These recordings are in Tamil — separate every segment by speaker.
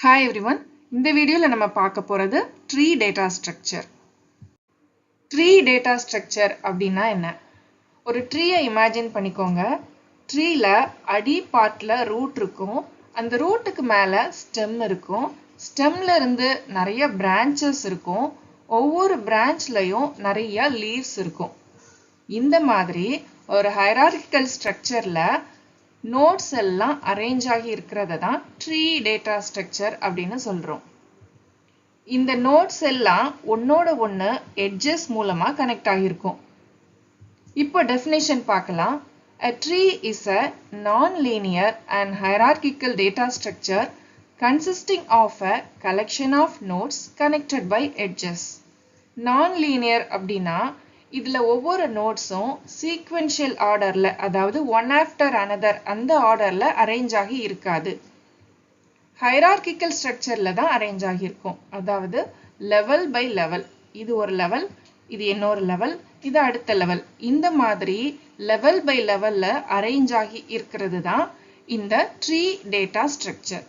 Speaker 1: Hi everyone. இந்த வீடியோல நம்ம பார்க்க போறது tree data structure. Tree data structure அப்படின்னா என்ன? ஒரு ட்ரீயை இமேஜின் பண்ணிக்கோங்க. ட்ரீல அடி பார்ட்ல ரூட் இருக்கும். அந்த ரூட்டுக்கு மேல ஸ்டெம் இருக்கும். ஸ்டெம்ல இருந்து நிறைய branches இருக்கும். ஒவ்வொரு branchலயும் நிறைய leaves இருக்கும். இந்த மாதிரி ஒரு hierarchical structureல நோட்ஸ் எல்லாம் அரேஞ்ச் ஆகி இருக்கிறத தான் ட்ரீ டேட்டா ஸ்ட்ரக்சர் அப்படின்னு சொல்றோம். இந்த நோட்ஸ் எல்லாம் ஒன்னோட ஒன்னு எட்ஜஸ் மூலமா கனெக்ட் ஆகியிருக்கும். இப்போ டெஃபினிஷன் பார்க்கலாம். A tree is a non-linear and hierarchical data structure consisting of a collection of nodes connected by edges. Non-linear அப்படின்னா இதுல ஒவ்வொரு நோட்ஸும் சீக்வென்ஷியல் ஆர்டர்ல, அதாவது ஒன் ஆஃப்டர் அனதர் அந்த ஆர்டர்ல அரேஞ்ச் ஆகி இருக்காது. ஹைரார்கிக்கல் ஸ்ட்ரக்சர்ல தான் அரேஞ்ச் ஆகி இருக்கும். அதாவது லெவல் பை லெவல், இது ஒரு லெவல், இது இன்னொரு லெவல், இது அடுத்த லெவல், இந்த மாதிரி லெவல் பை லெவல்ல அரேஞ்ச் ஆகி இருக்கிறது தான் இந்த ட்ரீ டேட்டா ஸ்ட்ரக்சர்.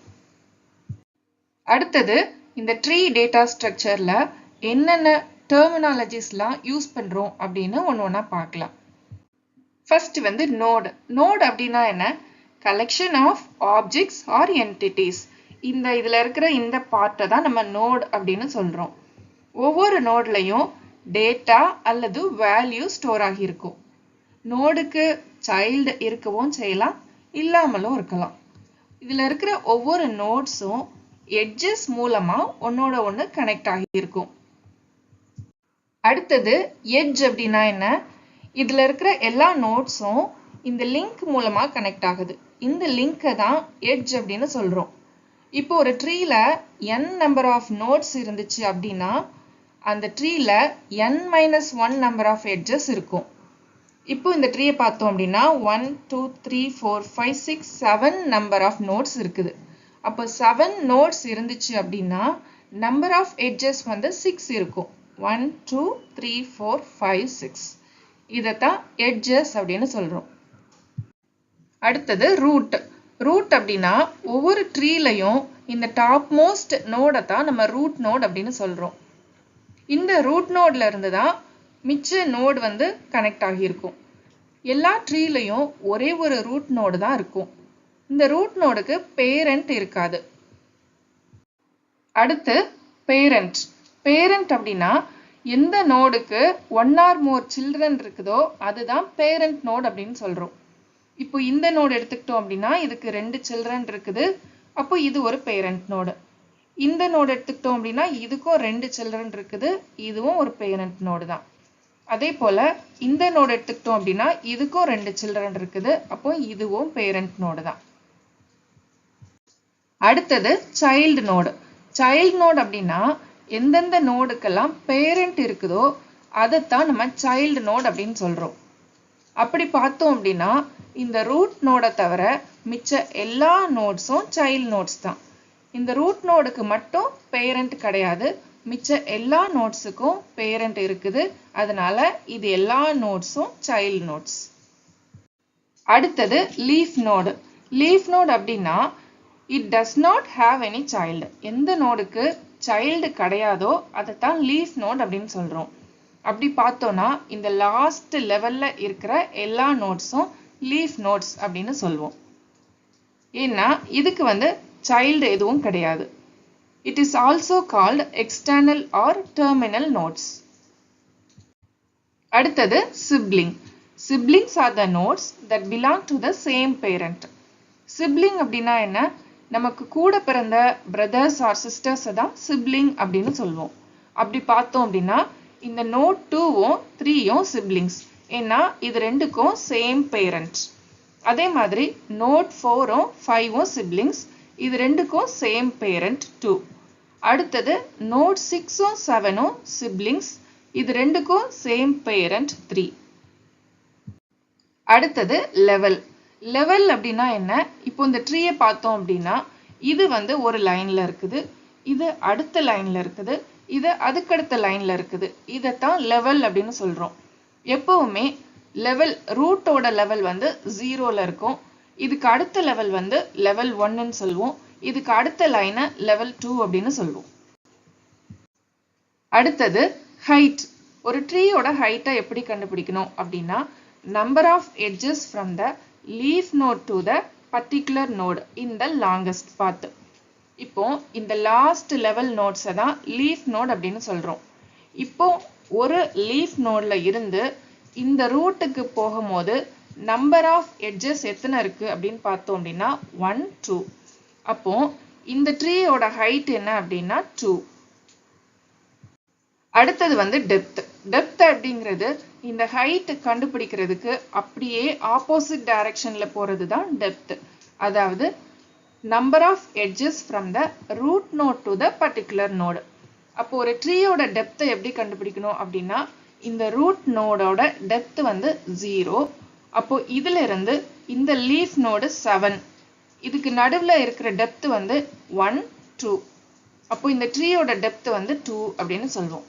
Speaker 1: அடுத்தது இந்த ட்ரீ டேட்டா ஸ்ட்ரக்சர்ல என்னென்ன டெர்மினாலஜிஸ்லாம் யூஸ் பண்றோம் அப்படின்னு ஒண்ணா பார்க்கலாம். First note. நோட் அப்படின்னா என்ன? Collection of objects or entities. இதுல இருக்கிற இந்த பார்ட்டை தான் நம்ம நோட் அப்படின்னு சொல்றோம். ஒவ்வொரு நோட்லயும் டேட்டா அல்லது வேல்யூ ஸ்டோர் ஆகி இருக்கும். நோடுக்கு சைல்டு இருக்கவும் செய்யலாம், இல்லாமலும் இருக்கலாம். இதுல இருக்கிற ஒவ்வொரு நோட்ஸும் எட்ஜஸ் மூலமா ஒன்னோட ஒன்னு கனெக்ட் ஆகி இருக்கும். அடுத்தது எட்ஜ் அப்படின்னா என்ன? இதுல இருக்கிற எல்லா நோட்ஸும் இந்த லிங்க் மூலமா கனெக்ட் ஆகுது. இந்த லிங்கை தான் எட்ஜ் அப்படின்னு சொல்றோம். இப்போ ஒரு ட்ரீல n நம்பர் ஆஃப் நோட்ஸ் இருந்துச்சு அப்படின்னா அந்த ட்ரீல n-1 நம்பர் ஆஃப் எட்ஜஸ் இருக்கும். இப்போ இந்த ட்ரீயை பார்த்தோம் அப்படின்னா 1 2 3 4 5 6 7 நம்பர் ஆஃப் நோட்ஸ் இருக்குது. அப்போ 7 நோட்ஸ் இருந்துச்சு அப்படின்னா நம்பர் ஆஃப் எட்ஜஸ் 6 இருக்கும். 1 2 3 4 5 6. இதத்தான் எட்ஜஸ் அப்படின்னு சொல்றோம். அடுத்தது ரூட். ரூட் அப்படின்னா ஒவ்வொரு ட்ரீலையும் இந்த டாப் மோஸ்ட் நோடை தான் நம்ம ரூட் நோட் அப்படின்னு சொல்றோம். இந்த ரூட் நோட்ல இருந்து தான் மிச்ச நோடு கனெக்ட் ஆகியிருக்கும். எல்லா ட்ரீலையும் ஒரே ஒரு ரூட் நோடு தான் இருக்கும். இந்த ரூட் நோடுக்கு பேரண்ட் இருக்காது. அடுத்து பேரண்ட். பேரண்ட் அப்படின்னா எந்த நோடுக்கு ஒன் ஆர் மோர் சில்ட்ரன் இருக்குதோ அதுதான் பேரண்ட் நோட் அப்படின்னு சொல்றோம். இப்போ இந்த நோடு எடுத்துக்கிட்டோம் அப்படின்னா இதுக்கு 2 சில்ட்ரன் இருக்குது. அப்போ இது ஒரு பேரண்ட் நோடு. இந்த நோடு எடுத்துக்கிட்டோம் அப்படின்னா இதுக்கும் 2 சில்ட்ரன் இருக்குது, இதுவும் ஒரு பேரண்ட் நோடு தான். அதே போல இந்த நோடு எடுத்துக்கிட்டோம் அப்படின்னா இதுக்கும் 2 சில்ட்ரன் இருக்குது, அப்போ இதுவும் பேரண்ட் நோடு தான். அடுத்தது சைல்டு நோடு. சைல்டு நோடு அப்படின்னா எந்தெந்த நோடுக்கெல்லாம் பேரண்ட் இருக்குதோ அதைத்தான் நம்ம சைல்டு நோட் அப்படின்னு சொல்றோம். அப்படி பார்த்தோம் அப்படின்னா இந்த ரூட் நோடை தவிர மிச்ச எல்லா நோட்ஸும் சைல்டு நோட்ஸ் தான். இந்த ரூட் நோடுக்கு மட்டும் பேரண்ட் கிடையாது, மிச்ச எல்லா நோட்ஸுக்கும் பேரண்ட் இருக்குது. அதனால இது எல்லா நோட்ஸும் சைல்டு நோட்ஸ். அடுத்தது லீஃப் நோடு. லீஃப் நோடு அப்படின்னா it does not have any child. எந்த நோடுக்கு சைல்டு கிடையாதோ அதைத்தான் லீஃப் நோட் அப்படின்னு சொல்றோம். அப்படி பார்த்தோம்னா இந்த லாஸ்ட் லெவல்ல இருக்கிற எல்லா நோட்ஸும் லீஃப் நோட்ஸ் அப்படின்னு சொல்லுவோம். ஏன்னா இதுக்கு சைல்டு எதுவும் கிடையாது. It is also called external or terminal nodes. அடுத்தது sibling. Siblings are the nodes that belong to the same parent. Sibling அப்படின்னா என்ன? நமக்கு கூட பிறந்த பிரதர்ஸ் ஆர் சிஸ்டர்ஸ் தான் சிப்ளிங் அப்படின்னு சொல்லுவோம். அப்படி பார்த்தோம் அப்படின்னா இந்த நோட் 2ம் 3ம் சிப்ளிங்ஸ். ஏன்னா இது ரெண்டுக்கும் சேம் பேரண்ட். அதே மாதிரி நோட் 4ம் 5ம் சிப்ளிங்ஸ். இது ரெண்டுக்கும் சேம் பேரண்ட் 2. அடுத்தது நோட் 6ம் 7ம் சிப்ளிங்ஸ். இது ரெண்டுக்கும் சேம் பேரண்ட் 3. அடுத்தது லெவல். லெவல் அப்படின்னா என்ன? இப்போ இந்த ட்ரீயை பார்த்தோம் அப்படின்னா இது ஒரு லைன்ல இருக்குது, இது அடுத்த லைன்ல இருக்குது, இது அதுக்கடுத்த லைன்ல இருக்குது. இதைத்தான் லெவல் அப்படின்னு சொல்றோம். எப்பவுமே லெவல் ரூட்டோட லெவல் 0ல இருக்கும். இதுக்கு அடுத்த லெவல் லெவல் 1ன்னு சொல்லுவோம். இதுக்கு அடுத்த லைனை லெவல் 2 அப்படின்னு சொல்லுவோம். அடுத்தது ஹைட். ஒரு ட்ரீயோட ஹைட்டை எப்படி கண்டுபிடிக்கணும் அப்படின்னா number of edges from the leaf node to the particular node in the longest path. இப்போ இந்த லாஸ்ட் லெவல் நோட்ஸை தான் லீஃப் நோட் அப்படின்னு சொல்றோம். இப்போ ஒரு லீஃப் நோட்ல இருந்து இந்த ரூட்டுக்கு போகும்போது நம்பர் ஆஃப் எட்ஜஸ் எத்தனை இருக்கு அப்படின்னு பார்த்தோம் அப்படின்னா 1 2. அப்போ இந்த ட்ரீயோட ஹைட் என்ன அப்படின்னா 2. அடுத்தது வந்து டெப்த். டெப்த் அப்படிங்கிறது இந்த ஹைட் கண்டுபிடிக்கிறதுக்கு அப்படியே ஆப்போசிட் டைரக்ஷன்ல போறது தான் டெப்த். அதாவது number of edges from the root node to the particular node. அப்போ ஒரு ட்ரீயோட டெப்த்தை எப்படி கண்டுபிடிக்கணும் அப்படின்னா இந்த ரூட் நோடோட டெப்த் வந்து 0. அப்போ இதுல இருந்து இந்த லீஃப் நோடு 7. இதுக்கு நடுவுல இருக்கிற டெப்த் வந்து 1 2. அப்போ இந்த ட்ரீயோட டெப்த் வந்து 2 அப்படின்னு சொல்லுவோம்.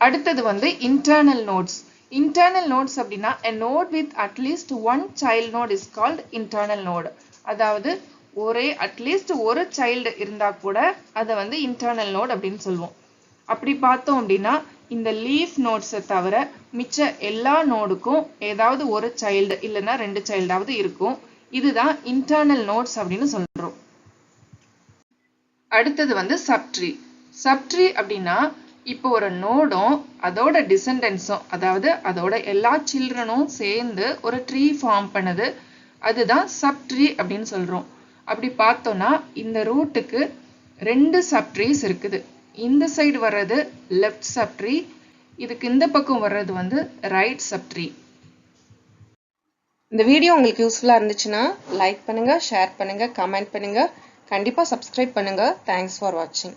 Speaker 1: அடுத்தது வந்து இன்டர்னல் நோட்ஸ். இன்டர்னல் நோட்ஸ் அப்படின்னா a node with at least one child node is called internal node. அதாவது ஒரே அட்லீஸ்ட் ஒரு சைல்டு இருந்தா கூட அதை வந்து இன்டர்னல் நோட் அப்படின்னு சொல்லுவோம். அப்படி பார்த்தோம் அப்படின்னா இந்த லீஃப் நோட்ஸை தவிர மிச்ச எல்லா நோடுக்கும் ஏதாவது ஒரு சைல்டு இல்லைன்னா 2 சைல்டாவது இருக்கும். இதுதான் இன்டர்னல் நோட்ஸ் அப்படின்னு சொல்றோம். அடுத்தது வந்து சப்ட்ரீ. சப்ட்ரீ அப்படின்னா இப்போ ஒரு நோடும் அதோட டிசெண்டன்ஸும் அதாவது அதோட எல்லா சில்ட்ரனும் சேர்ந்து ஒரு ட்ரீ ஃபார்ம் பண்ணுது. அதுதான் சப்ட்ரீ அப்படின்னு சொல்றோம். அப்படி பார்த்தோம்னா இந்த ரூட்டுக்கு 2 சப்ட்ரீஸ் இருக்குது. இந்த சைடு வர்றது லெஃப்ட் சப்ட்ரீ, இதுக்கு இந்த பக்கம் வர்றது வந்து ரைட் சப்ட்ரீ.
Speaker 2: இந்த வீடியோ உங்களுக்கு யூஸ்ஃபுல்லாக இருந்துச்சுன்னா லைக் பண்ணுங்க, ஷேர் பண்ணுங்க, கமெண்ட் பண்ணுங்க, கண்டிப்பாக சப்ஸ்கிரைப் பண்ணுங்க. தேங்க்ஸ் ஃபார் வாட்சிங்.